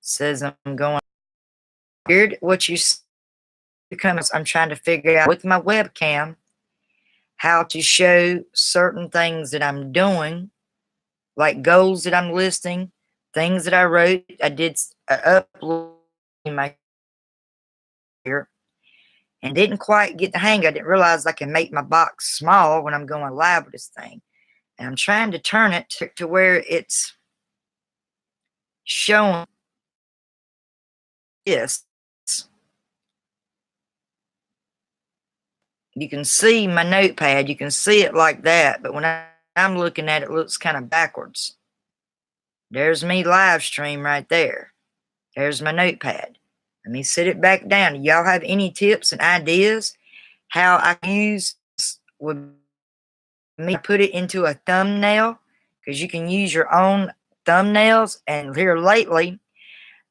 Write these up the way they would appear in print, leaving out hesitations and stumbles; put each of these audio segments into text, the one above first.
Says I'm going weird. What you see comes, I'm trying to figure out with my webcam how to show certain things that I'm doing, like goals that I'm listing, things that I wrote. I did upload in my here and didn't quite get the hang. I didn't realize I can make my box small when I'm going live with this thing. And I'm trying to turn it to where it's showing this. You can see my notepad. You can see it like that. But when I'm looking at it, it looks kind of backwards. There's me live stream right there. There's my notepad. Let me sit it back down. Y'all have any tips and ideas how I use with me put it into a thumbnail? Because you can use your own thumbnails. And here lately,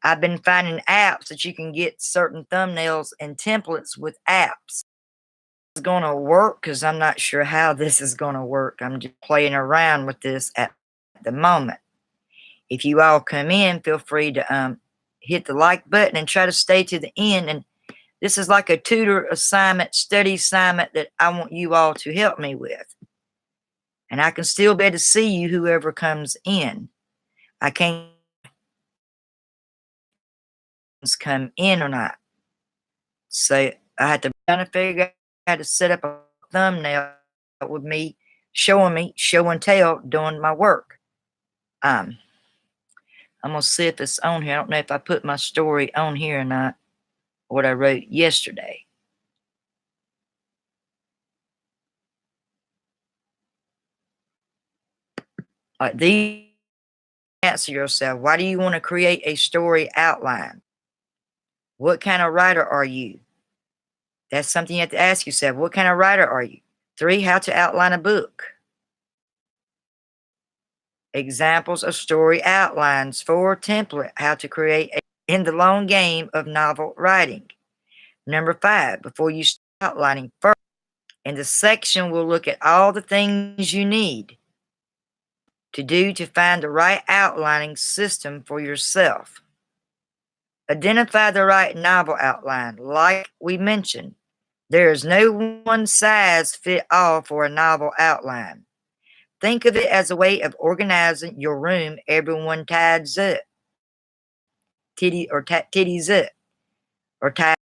I've been finding apps that you can get certain thumbnails and templates with apps. It's going to work because I'm not sure how this is going to work. I'm just playing around with this at the moment. If you all come in, feel free to hit the like button and try to stay to the end. And this is like a tutor assignment, study assignment that I want you all to help me with. And I can still be able to see you, whoever comes in. I can't come in or not. So I had to kind of figure out how to set up a thumbnail with me showing show and tell doing my work. I'm going to see if it's on here. I don't know if I put my story on here or not, what I wrote yesterday. Like these, answer yourself. Why do you want to create a story outline? What kind of writer are you? That's something you have to ask yourself. What kind of writer are you? 3, how to outline a book. Examples of story outlines. 4, template, how to create in the long game of novel writing. Number 5, before you start outlining first, in the section, we'll look at all the things you need to do to find the right outlining system for yourself. Identify the right novel outline. Like we mentioned, there is no one size fit all for a novel outline. Think of it as a way of organizing your room. Everyone tidies up. Titties up. Or tied.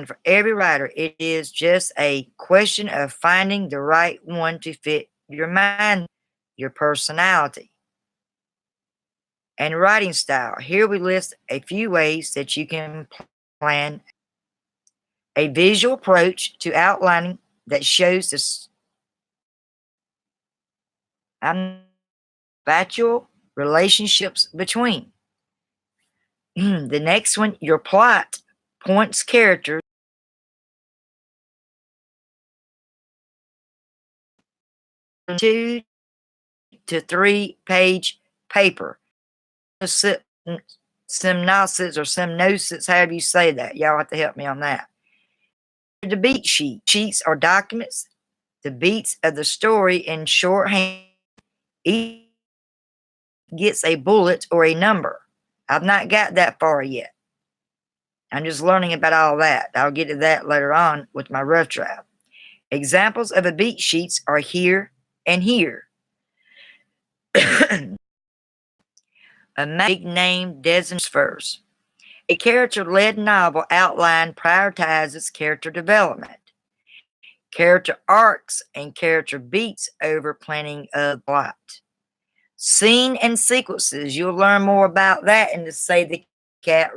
For every writer, it is just a question of finding the right one to fit your mind, your personality, and writing style. Here we list a few ways that you can plan a visual approach to outlining that shows the factual relationships between. The next one, your plot points characters 2 to 3 page paper. Synopsis or synopsis, however you say that. Y'all have to help me on that. The beat sheet. Sheets are documents, the beats of the story in shorthand. Each gets a bullet or a number. I've not got that far yet. I'm just learning about all that. I'll get to that later on with my rough draft. Examples of a beat sheets are here and here. A big name designates first. A character-led novel outline prioritizes character development, character arcs, and character beats over planning a plot. Scene and sequences. You'll learn more about that in the Say the Cat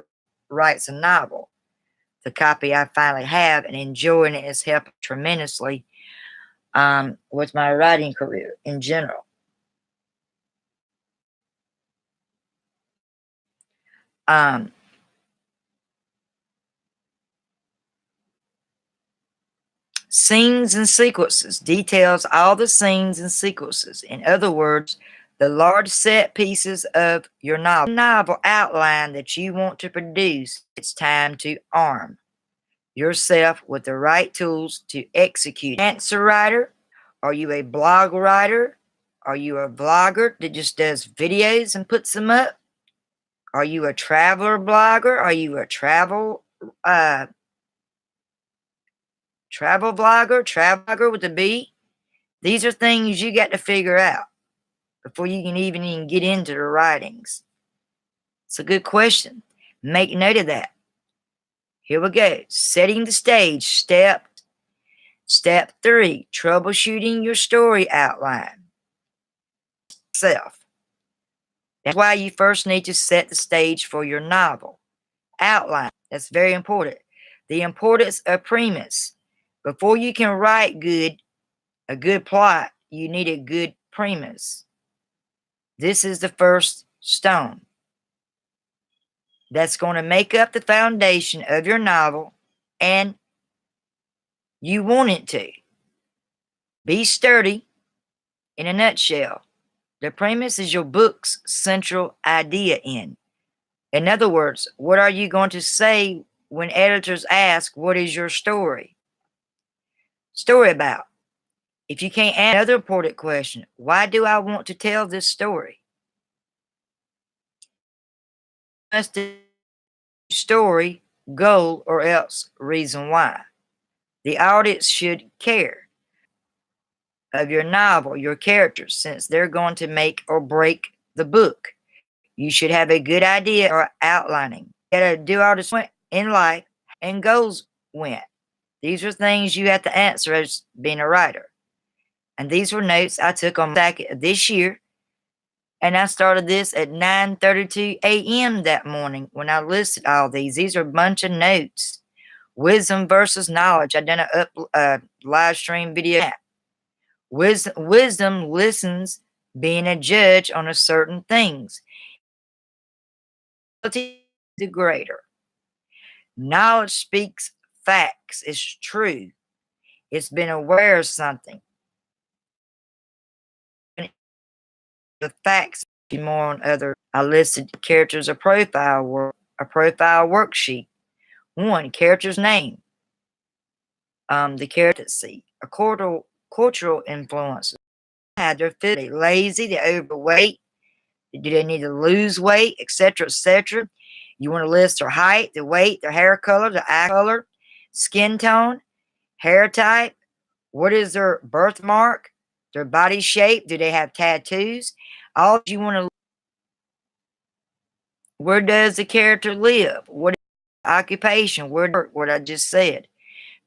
Writes a Novel. The copy I finally have and enjoying it has helped tremendously with my writing career in general. Scenes and sequences details all the scenes and sequences. In other words, the large set pieces of your novel outline that you want to produce. It's time to arm yourself with the right tools to execute. Answer writer? Are you a blog writer? Are you a vlogger that just does videos and puts them up? Are you a traveler blogger? Are you a uh travel blogger? Travel blogger with a B? These are things you got to figure out before you can even get into the writings. It's a good question. Make note of that. Here we go. Setting the stage. Step 3. Troubleshooting your story outline. Self. That's why you first need to set the stage for your novel. Outline. That's very important. The importance of premise. Before you can write a good plot, you need a good premise. This is the first stone that's going to make up the foundation of your novel, and you want it to be sturdy. In a nutshell, the premise is your book's central idea. In other words, what are you going to say when editors ask, what is your story about? If you can't answer another important question, why do I want to tell this story? Must the story, goal, or else reason why. The audience should care of your novel, your characters, since they're going to make or break the book. You should have a good idea or outlining. You gotta do all this in life, and goals went. These are things you have to answer as being a writer. And these were notes I took on this year. And I started this at 9:32 a.m. that morning when I listed all these. These are a bunch of notes. Wisdom versus knowledge. I done a live stream video. Wisdom listens, being a judge on a certain things. The greater. Knowledge speaks facts. It's true. It's been aware of something. The facts more on other. I listed characters, a profile worksheet. 1, character's name. The character see a cultural influences. Had their fit lazy, they're overweight. Do they need to lose weight, etc., etc.? You want to list their height, their weight, their hair color, their eye color, skin tone, hair type. What is their birthmark? Their body shape? Do they have tattoos? All you want to. Where does the character live? What is occupation? What I just said.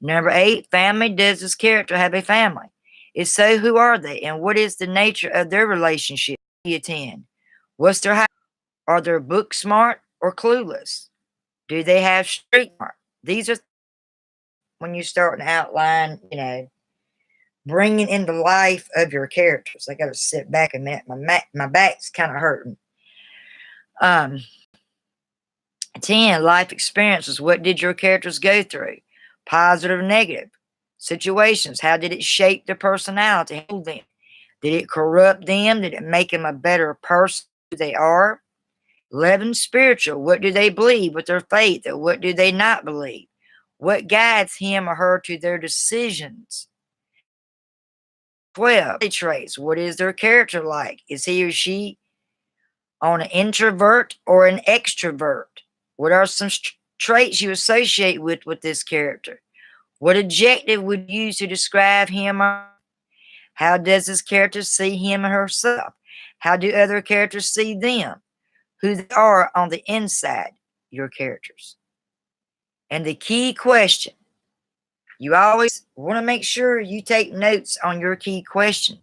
Number 8, family. Does this character have a family? If so, who are they? And what is the nature of their relationship? 10. What's their house? Are they book smart or clueless? Do they have street smart? These are when you start an outline, bringing in the life of your characters. I got to sit back a minute. My back's kind of hurting. 10, life experiences. What did your characters go through? Positive, negative situations. How did it shape their personality? Did it corrupt them? Did it make them a better person who they are? 11, spiritual. What do they believe with their faith? Or what do they not believe? What guides him or her to their decisions? 12, traits. What is their character like? Is he or she an introvert or an extrovert? What are some traits you associate with this character? What adjective would you use to describe him? How does this character see him or herself? How do other characters see them? Who they are on the inside, your characters. And the key question, you always want to make sure you take notes on your key question.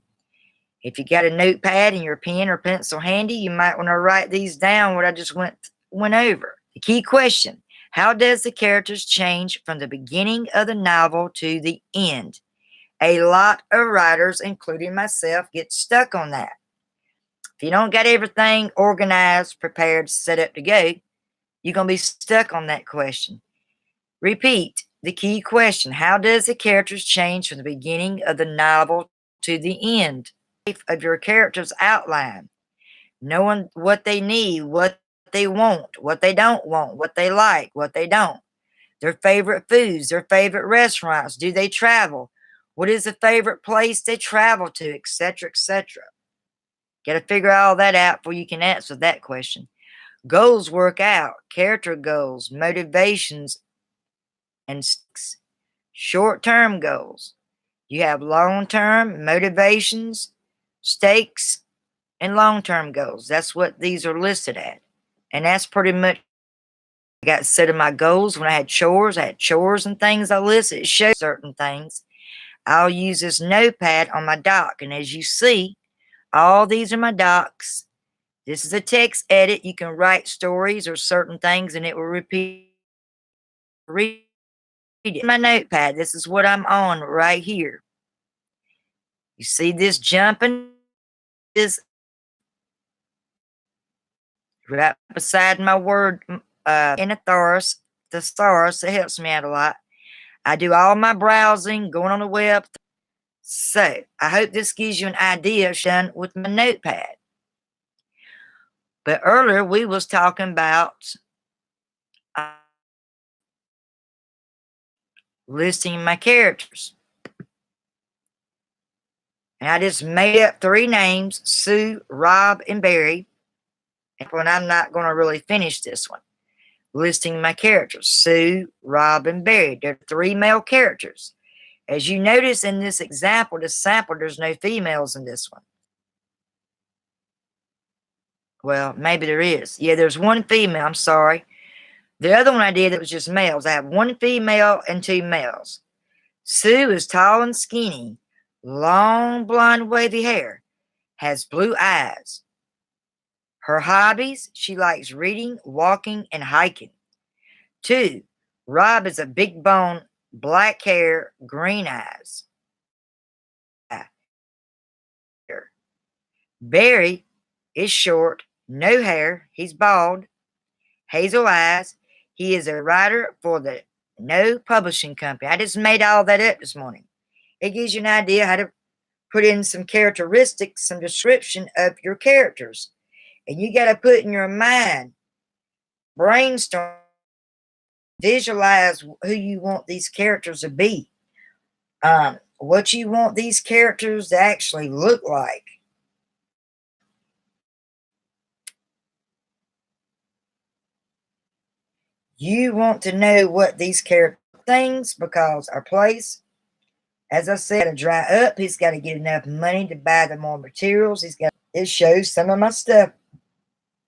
If you got a notepad and your pen or pencil handy, you might want to write these down, what I just went over. The key question, how does the characters change from the beginning of the novel to the end? A lot of writers, including myself, get stuck on that. If you don't got everything organized, prepared, set up to go, you're going to be stuck on that question. Repeat the key question. How does the characters change from the beginning of the novel to the end? Of your character's outline. Knowing what they need, what they want, what they don't want, what they like, what they don't. Their favorite foods, their favorite restaurants. Do they travel? What is the favorite place they travel to, etc., etc.? Got to figure all that out before you can answer that question. Goals work out, character goals, motivations, and short-term goals. You have long-term motivations, stakes, and long-term goals. That's what these are listed at. And that's pretty much I got set of my goals. When I had chores and things I listed. It shows certain things. I'll use this notepad on my dock. And as you see, all these are my docs. This is a text edit. You can write stories or certain things and it will read it. My notepad, this is what I'm on right here. You see this jumping is right beside my word in a thesaurus. It helps me out a lot. I do all my browsing, going on the web. So I hope this gives you an idea of done with my notepad. But earlier we was talking about listing my characters. And I just made up 3 names, Sue, Rob, and Barry. And I'm not going to really finish this one. Listing my characters, Sue, Rob, and Barry. They're 3 male characters. As you notice in this example, this sample, there's no females in this one. Well, maybe there is. Yeah, there's 1 female. I'm sorry. The other one I did, it was just males. I have 1 female and 2 males. Sue is tall and skinny, long blonde wavy hair, has blue eyes. Her hobbies, she likes reading, walking, and hiking. 2, Rob is a big bone, black hair, green eyes. Barry is short, no hair, he's bald, hazel eyes. He is a writer for the No Publishing Company. I just made all that up this morning. It gives you an idea how to put in some characteristics, some description of your characters. And you got to put in your mind, brainstorm, visualize who you want these characters to be. What you want these characters to actually look like. You want to know what these character things, because our place, as I said, to dry up. He's got to get enough money to buy the more materials. It shows some of my stuff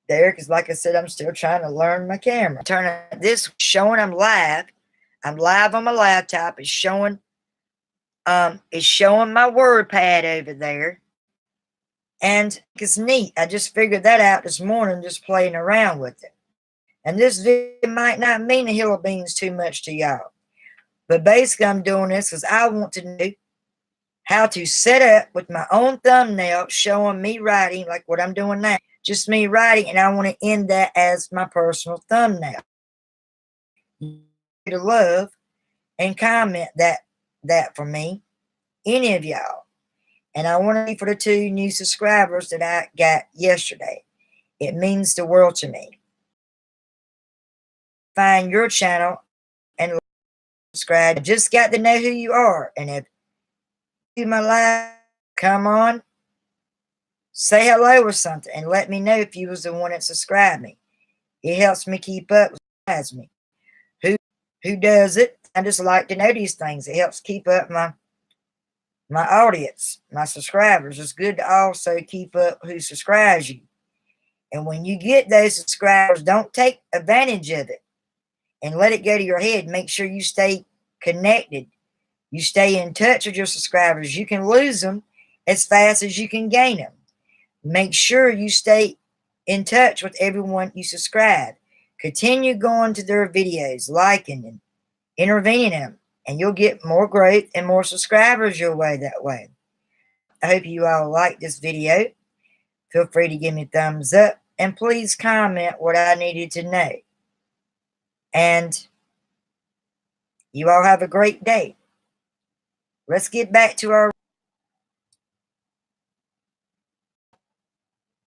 there, because like I said, I'm still trying to learn my camera. Turn this showing I'm live. I'm live on my laptop. It's showing my WordPad over there. And it's neat. I just figured that out this morning, just playing around with it. And this video might not mean a hill of beans too much to y'all. But basically, I'm doing this because I want to know how to set up with my own thumbnail showing me writing, like what I'm doing now. Just me writing, and I want to end that as my personal thumbnail. To love and comment that for me, any of y'all. And I want to be for the 2 new subscribers that I got yesterday. It means the world to me. Find your channel and subscribe. I just got to know who you are. And if you my live, come on, say hello or something, and let me know if you was the one that subscribed me. It helps me keep up with me. Who does it? I just like to know these things. It helps keep up my audience, my subscribers. It's good to also keep up who subscribes you. And when you get those subscribers, don't take advantage of it and let it go to your head. Make sure you stay connected. You stay in touch with your subscribers. You can lose them as fast as you can gain them. Make sure you stay in touch with everyone you subscribe. Continue going to their videos, liking and intervening in them, and you'll get more growth and more subscribers your way that way. I hope you all like this video. Feel free to give me a thumbs up, and please comment what I needed to know. And you all have a great day. Let's get back to our